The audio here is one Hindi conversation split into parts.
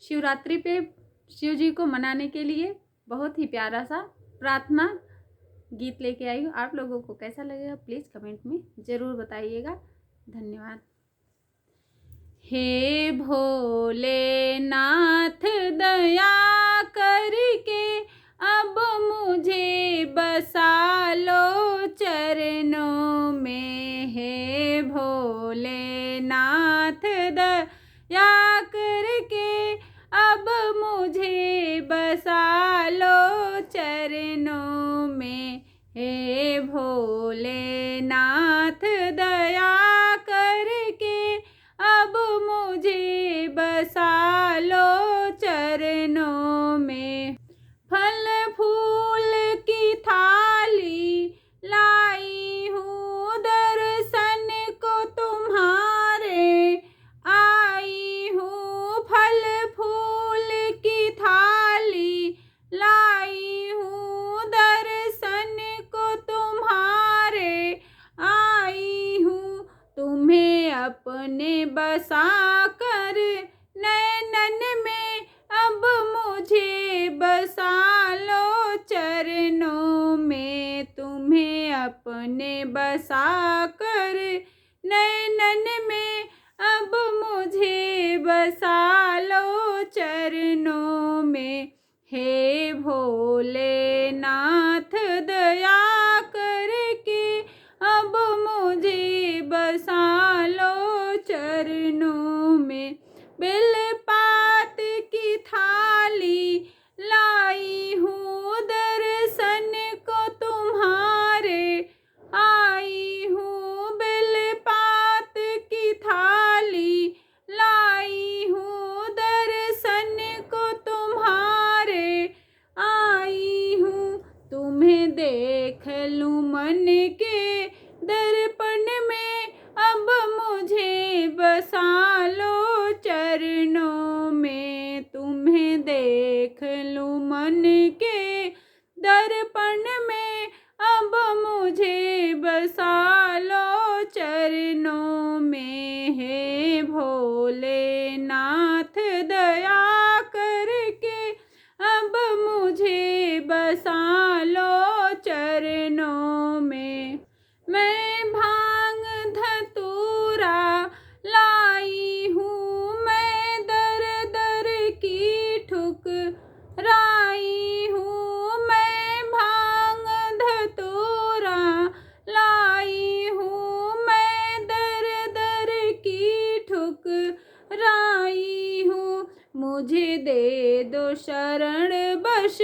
शिवरात्रि पे शिव जी को मनाने के लिए बहुत ही प्यारा सा प्रार्थना गीत लेके आई हूँ। आप लोगों को कैसा लगेगा प्लीज़ कमेंट में ज़रूर बताइएगा। धन्यवाद। हे भोलेनाथ दया करके अब मुझे बसा लो चरणों में। हे भोलेनाथ दया करके अब मुझे बसा लो चरणों में। हे भोलेनाथ दया करके अब मुझे बसा लो चरणों में। फल फूल की थाली लाई हूँ दर्शन को तुम्हारे आई हूँ। फल फूल की थाली लाई हूँ दर्शन को तुम्हारे आई हूँ। तुम्हें अपने बसा कर नैनन में अब मुझे बसा लो चरणों में। तुम्हें अपने बसा कर नैनन में अब मुझे बसा लो चरणों में। हे भोलेनाथ दया करके अब मुझे बसा लो चरणों में। बेलपात की थाली लाई हूँ दर्शन को तुम्हारे आई हूँ। बेलपात की थाली लाई हूँ दर्शन को तुम्हारे आई हूँ। तुम्हें देख लूँ मन के दर्पण में अब मुझे बसा लो चरणों में। तुम्हें देख लूँ मन के दर्पण में अब मुझे बसा लो चरणों में। हे भोलेनाथ दया करके अब मुझे बसा लो चरणों में। मैं भांग धतूरा लाई हूँ मैं दर दर की ठुकराई हूँ। मैं भांग धतूरा लाई हूँ मैं दर दर की ठुकराई हूँ। मुझे दे दो शरण बस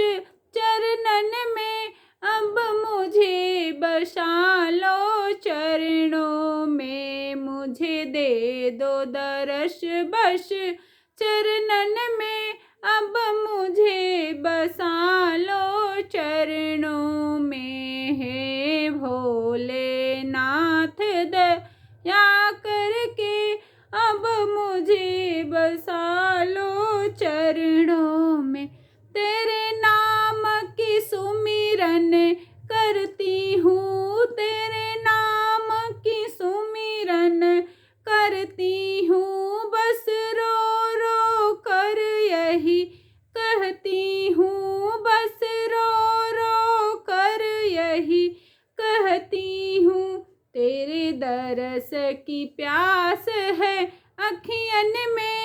चरणन में अब मुझे बसा लो चरणों में। मुझे दे दो दरस बस चरणन में अब मुझे बसा लो चरणों में। हे भोलेनाथ दया करके अब मुझे बसा लो चरणों में। तेरे नाम की सुमिरन करती हूँ तेरे नाम की सुमिरन करती हूँ। बस रो रो कर यही कहती हूँ। बस रो रो कर यही कहती हूँ। तेरे दरस की प्यास है अखियन में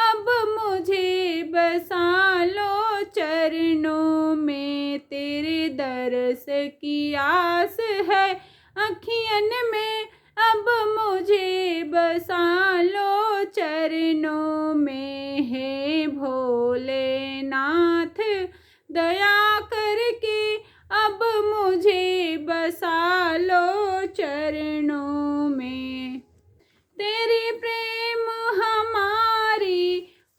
अब मुझे बसा लो चरणों में। तेरे दरस की आस है अखियन में अब मुझे बसा लो चरणों में। हे भोलेनाथ दया करके अब मुझे बसा लो चरणों में। तेरी प्रेम हमारी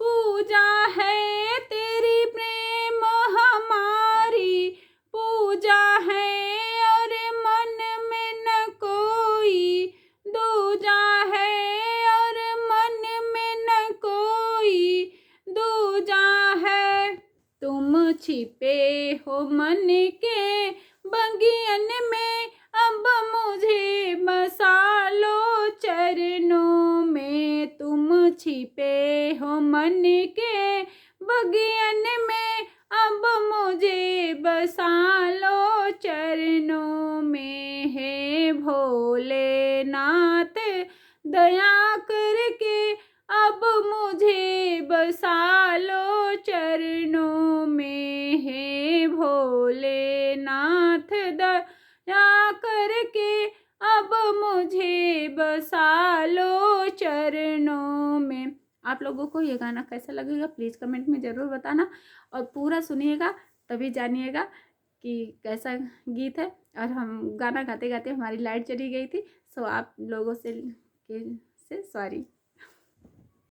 पूजा है तेरी प्रेम हमारी पूजा है। और मन में न कोई दूजा है और मन में न कोई दूजा है। तुम छिपे हो मन के बगियन में अब मुझे बसा लो चरणों में। तुम छिपे हो मन के बगियन में अब मुझे बसा लो चरणों में, हे भोलेनाथ दया करके अब मुझे बसा लो चरणों में, हे भोलेनाथ दया करके अब मुझे बसा लो चरणों में। आप लोगों को ये गाना कैसा लगेगा प्लीज़ कमेंट में ज़रूर बताना, और पूरा सुनिएगा तभी जानिएगा कि कैसा गीत है। और हम गाना गाते गाते हमारी लाइट चली गई थी, सो आप लोगों से सॉरी।